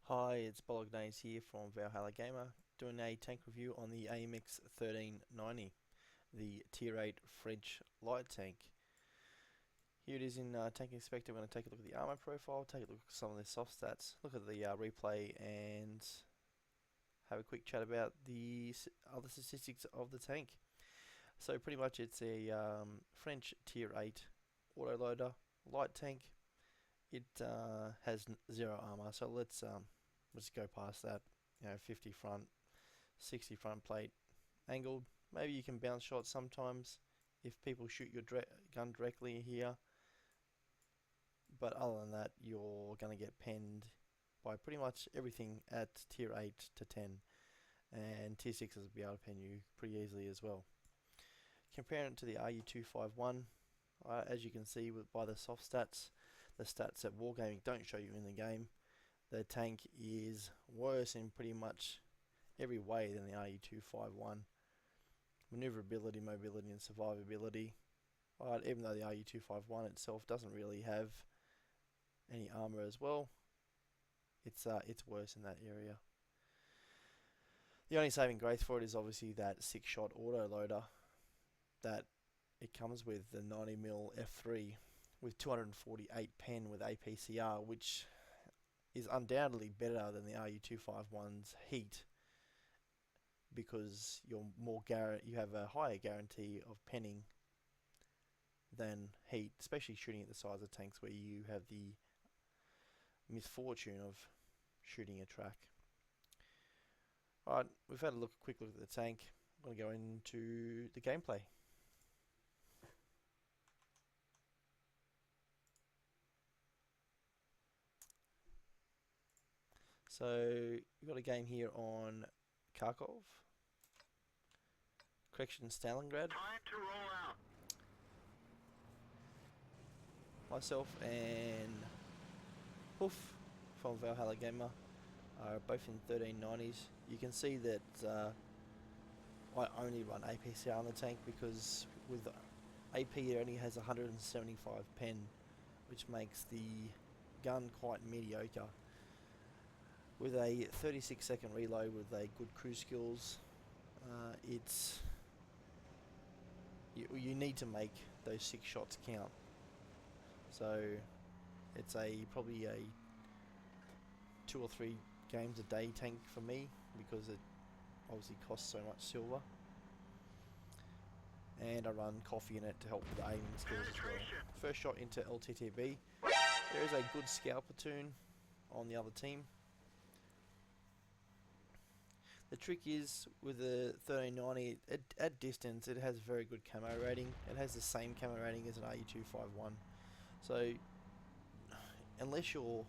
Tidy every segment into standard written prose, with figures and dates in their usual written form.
Hi, it's Bolognese here from Valhalla Gamer, doing a tank review on the AMX 1390, the Tier 8 French light tank. Here it is in Tank Inspector. We're going to take a look at the armor profile, take a look at some of the soft stats, look at the replay, and have a quick chat about the other statistics of the tank. So pretty much it's a French Tier 8 autoloader light tank. It has zero armor, so let's go past that. 50 front, 60 front plate, angled. Maybe you can bounce shots sometimes if people shoot your gun directly here. But other than that, you're going to get penned by pretty much everything at tier 8 to 10. And tier 6s will be able to pen you pretty easily as well. Comparing it to the RU251, as you can see by the soft stats, the stats that Wargaming don't show you in the game, the tank is worse in pretty much every way than the RU251. Maneuverability, mobility and survivability. Even though the RU251 itself doesn't really have any armor as well, it's worse in that area. The only saving grace for it is obviously that 6-shot auto loader that it comes with, the 90mm f3 with 248 pen with APCR, which is undoubtedly better than the RU251's heat, because you have a higher guarantee of penning than heat, especially shooting at the size of tanks where you have the misfortune of shooting a track. Alright, we've had a quick look at the tank. I'm going to go into the gameplay. So we've got a game here on Kharkov, correction, Stalingrad. Time to roll out. Myself and Hoof from Valhalla Gamer are both in 1390s. You can see that I only run APCR on the tank because with AP it only has 175 pen, which makes the gun quite mediocre. With a 36-second reload with a good cruise skills, you need to make those 6 shots count. So it's probably a 2 or 3 games a day tank for me, because it obviously costs so much silver. And I run coffee in it to help with the aiming skills as well. First shot into LTTB. There is a good scout platoon on the other team. The trick is with the 1390, at distance it has very good camo rating. It has the same camo rating as an RU251. So unless you're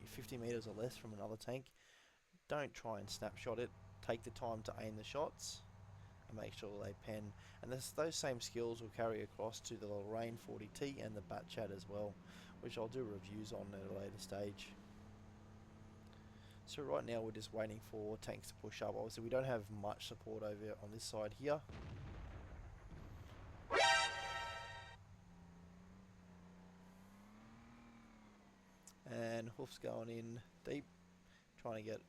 50 meters or less from another tank, don't try and snapshot it. Take the time to aim the shots and make sure they pen. And those same skills will carry across to the Lorraine 40T and the Batchat as well, which I'll do reviews on at a later stage. So right now we're just waiting for tanks to push up. Obviously we don't have much support over on this side here. And Hoof's going in deep, trying to get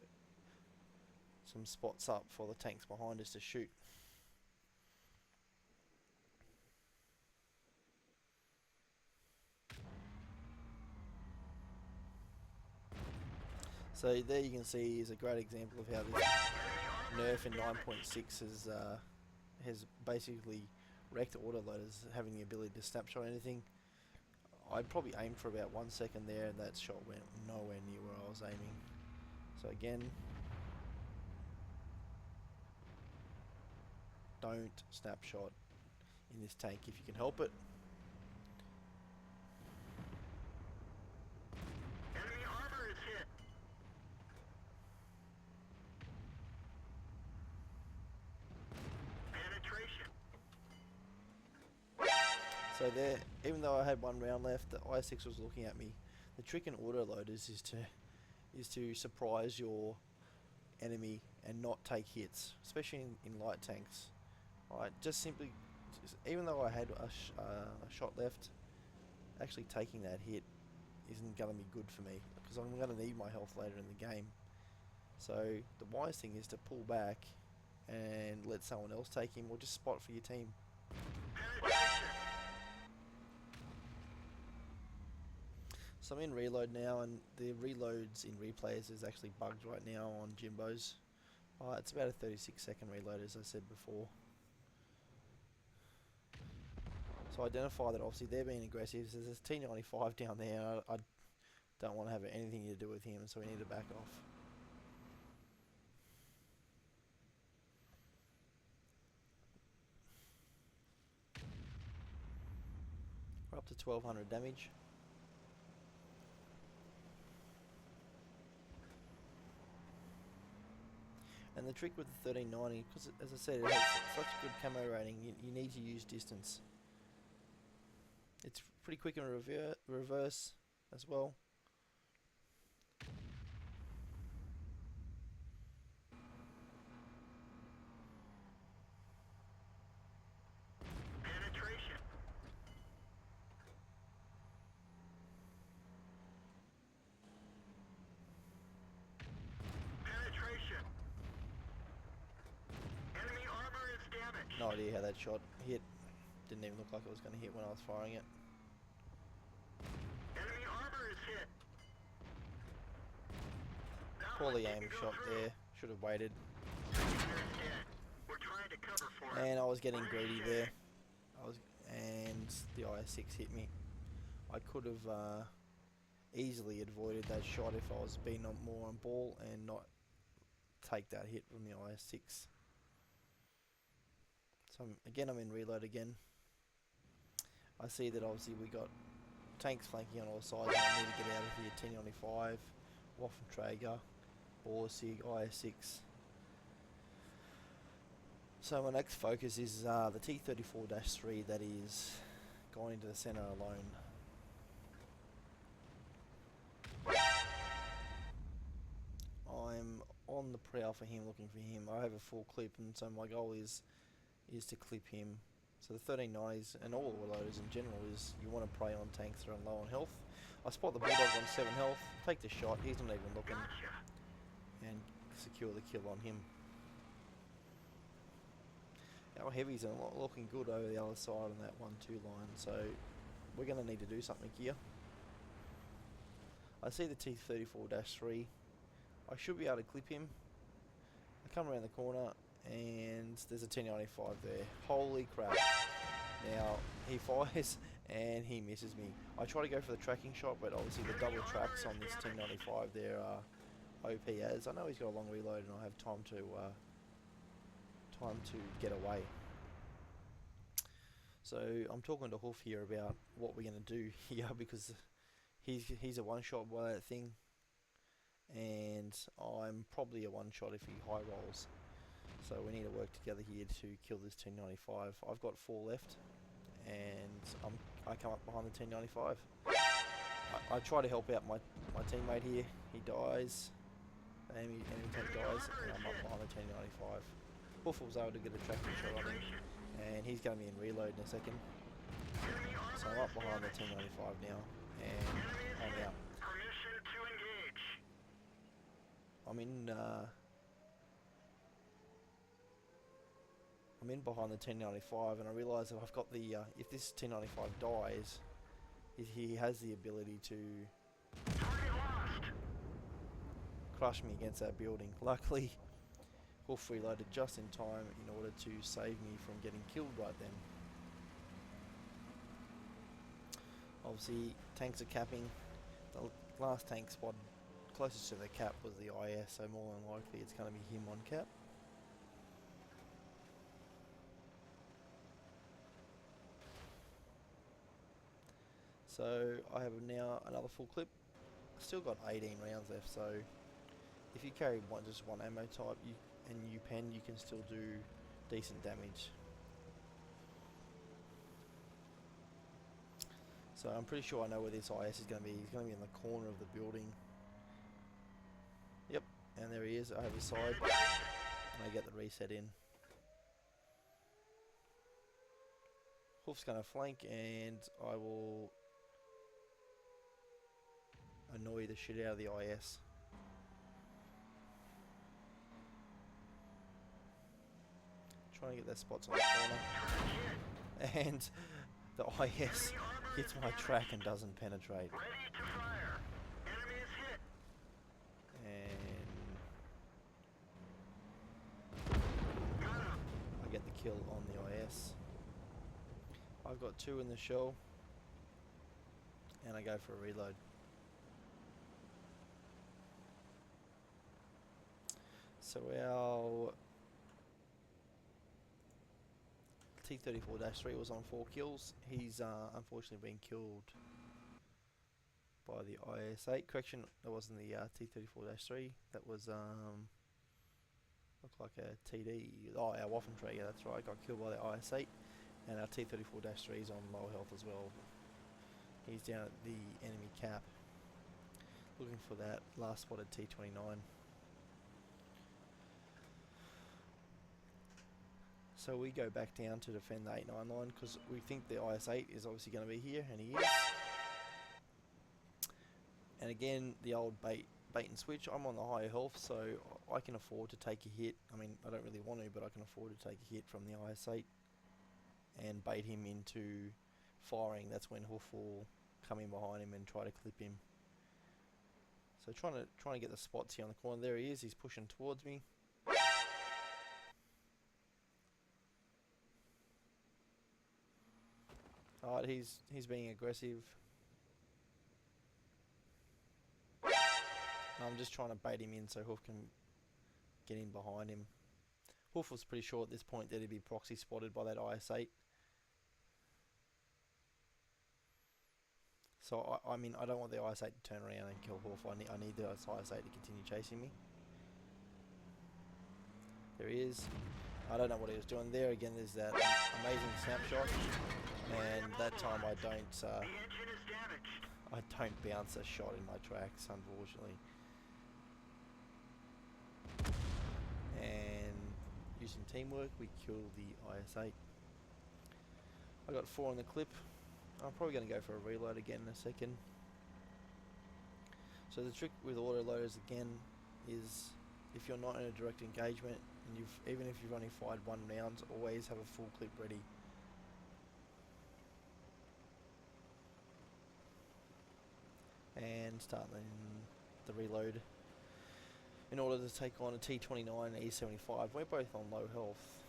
some spots up for the tanks behind us to shoot. So there you can see is a great example of how this nerf in 9.6 has basically wrecked autoloaders having the ability to snapshot anything. I'd probably aimed for about 1 second there, and that shot went nowhere near where I was aiming. So again, don't snapshot in this tank if you can help it. Enemy armor is hit. Penetration. So there, even though I had 1 round left, the I6 was looking at me. The trick in autoloaders is to surprise your enemy and not take hits, especially in light tanks. Alright, even though I had a shot left, actually taking that hit isn't going to be good for me, because I'm going to need my health later in the game. So the wise thing is to pull back and let someone else take him, or just spot for your team. So I'm in reload now, and the reloads in replays is actually bugged right now on Jimbo's. It's about a 36-second reload, as I said before. So identify that obviously they're being aggressive. So there's a T95 down there. I don't want to have anything to do with him, so we need to back off. We're up to 1200 damage. And the trick with the 1390, because as I said, it has such good camo rating, you need to use distance. It's pretty quick in reverse as well. Penetration. Penetration. Enemy armor is damaged. No idea how that shot hit. Didn't even look like it was going to hit when I was firing it. Enemy armor is hit. That Poorly one aimed didn't go shot through. there. Should have waited. Secondary dead. We're trying to cover for him. And I was getting greedy there. And the IS-6 hit me. I could have easily avoided that shot if I was being more on ball and not take that hit from the IS-6. So I'm in reload again. I see that obviously we got tanks flanking on all sides, and I need to get out of here. T95, Waffenträger, Borsig, IS-6. So my next focus is the T34-3 that is going into the centre alone. I'm on the prowl for him, looking for him. I have a full clip, and so my goal is to clip him. So the 1390s and all reloaders in general is you want to prey on tanks that are low on health. I spot the Bulldog on 7 health, take the shot, he's not even looking, Gotcha. and secure the kill on him. Our heavies are not looking good over the other side on that 1-2 line, so we're going to need to do something here. I see the T34-3. I should be able to clip him. I come around the corner and there's a T95 there. Holy crap. Now he fires and he misses me. I try to go for the tracking shot, but obviously the double tracks on this T95 there are OP as. I know he's got a long reload and I have time to get away. So I'm talking to Hoof here about what we're going to do here, because he's a one-shot by that thing, and I'm probably a one-shot if he high rolls. So we need to work together here to kill this T95. I've got 4 left, and I come up behind the T95. I try to help out my teammate here. He dies. Enemy tank dies, and I'm up behind the T95. Hoof was able to get a tracking shot on him, and he's going to be in reload in a second. So I'm up behind the T95 now, and I'm out. Permission to engage. I'm in behind the T95, and I realise that I've got the if this T95 dies, he has the ability to Target lost. crush me against that building. Luckily, Hoof reloaded just in time in order to save me from getting killed right then. Obviously, tanks are capping. The last tank spot closest to the cap was the IS, so more than likely it's going to be him on cap. So I have now another full clip. Still got 18 rounds left, so if you carry just one ammo type and you pen, you can still do decent damage. So I'm pretty sure I know where this IS is going to be. He's going to be in the corner of the building. Yep, and there he is. I have his side, and I get the reset in. Hoof's going to flank, and I will annoy the shit out of the IS. trying to get their spots on the corner. And the IS hits my track and doesn't penetrate. Ready to fire. Enemy is hit. And Got him. I get the kill on the IS. I've got 2 in the shell. And I go for a reload. So our T-34-3 was on 4 kills. He's unfortunately been killed by the IS-8. Correction, that wasn't the T-34-3. That was looked like a TD. Oh, our Waffenträger, that's right. Got killed by the IS-8, and our T-34-3 is on low health as well. He's down at the enemy cap, looking for that last spotted T-29. So we go back down to defend the 8-9 line because we think the IS-8 is obviously going to be here, and he is. And again, the old bait and switch. I'm on the higher health, so I can afford to take a hit. I mean, I don't really want to, but I can afford to take a hit from the IS-8 and bait him into firing. That's when Hoof will come in behind him and try to clip him. So trying to get the spots here on the corner. There he is. He's pushing towards me. Alright, he's being aggressive. I'm just trying to bait him in so Hoof can get in behind him. Hoof was pretty sure at this point that he'd be proxy spotted by that IS-8. So I mean, I don't want the IS-8 to turn around and kill Hoof. I need the IS-8 to continue chasing me. There he is. I don't know what he was doing there. Again, there's that amazing snapshot, and that time I don't bounce a shot in my tracks, unfortunately. And using teamwork, we kill the IS-8. I got 4 in the clip. I'm probably going to go for a reload again in a second. So the trick with autoloaders again is if you're not in a direct engagement, and even if you've only fired 1 round, always have a full clip ready. And start the reload in order to take on a T-29 and E-75. We're both on low health.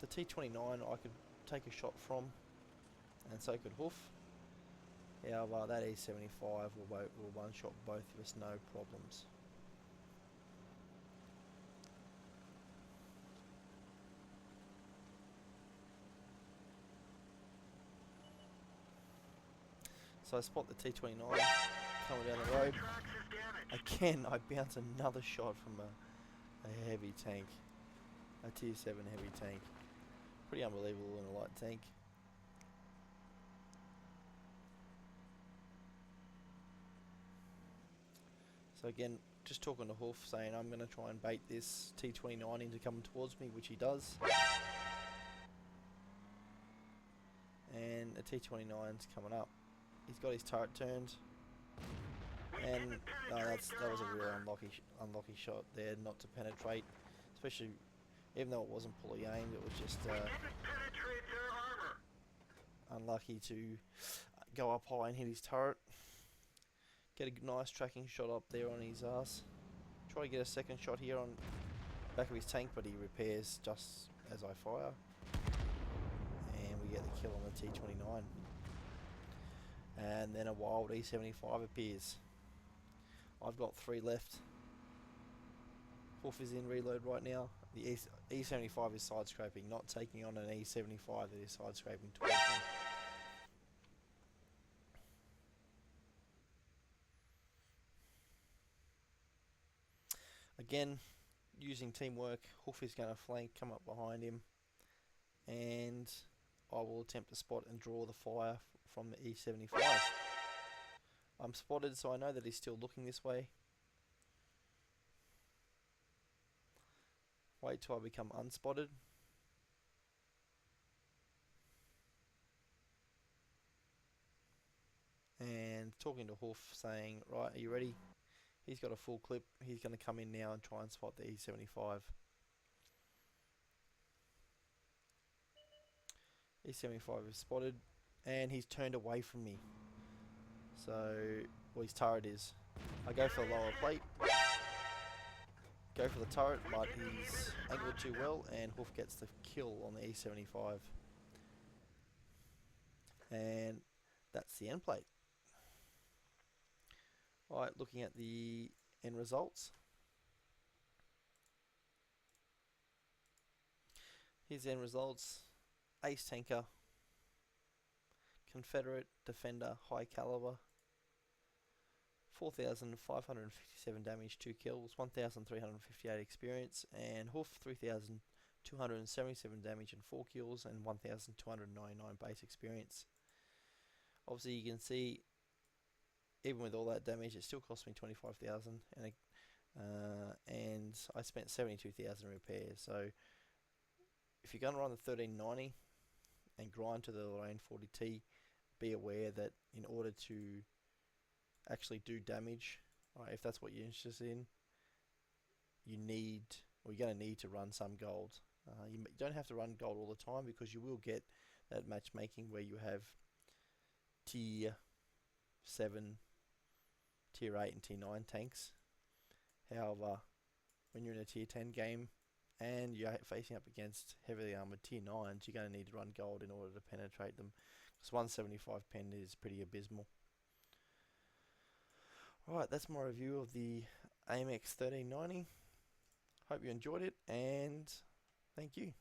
The T-29 I could take a shot from, and so could Hoof. However, that E-75 will one-shot both of us, no problems. So I spot the T-29 coming down the road. Again, I bounce another shot from a heavy tank, a tier 7 heavy tank. Pretty unbelievable in a light tank. So again, just talking to Hoof, saying I'm going to try and bait this T-29 into coming towards me, which he does. And the T-29's coming up. He's got his turret turned. And that was a really unlucky shot there, not to penetrate. Especially, even though it wasn't poorly aimed, it was just unlucky to go up high and hit his turret. Get a nice tracking shot up there on his ass. Try to get a second shot here on the back of his tank, but he repairs just as I fire. And we get the kill on the T-29. And then a wild E-75 appears. I've got 3 left. Hoof is in reload right now. The E-75 is side scraping, not taking on an E-75 that is side scraping towards me. Again, using teamwork, Hoof is going to flank, come up behind him, and I will attempt to spot and draw the fire from the E-75. I'm spotted, so I know that he's still looking this way. Wait till I become unspotted. And talking to Hoof, saying, right, are you ready? He's got a full clip. He's going to come in now and try and spot the E-75. E75 is spotted, and he's turned away from me. So, well, his turret is. I go for the lower plate, go for the turret, but he's angled too well, and Hoof gets the kill on the E75. And that's the end plate. Alright, looking at the end results. Here's the end results. Ace Tanker, Confederate Defender, High Caliber, 4,557 damage, 2 kills, 1,358 experience, and Hoof 3,277 damage and 4 kills, and 1,299 base experience. Obviously, you can see, even with all that damage, it still cost me 25,000, and I spent 72,000 repairs. So, if you're going to run the 1390 and grind to the Lorraine 40T, be aware that in order to actually do damage, if that's what you're interested in, you're going to need to run some gold. You don't have to run gold all the time, because you will get that matchmaking where you have tier 7, tier 8 and tier 9 tanks. However, when you're in a tier 10 game and you're facing up against heavily armored tier 9s, you're going to need to run gold in order to penetrate them, because 175 pen is pretty abysmal. Alright, that's my review of the AMX 1390. Hope you enjoyed it, and thank you.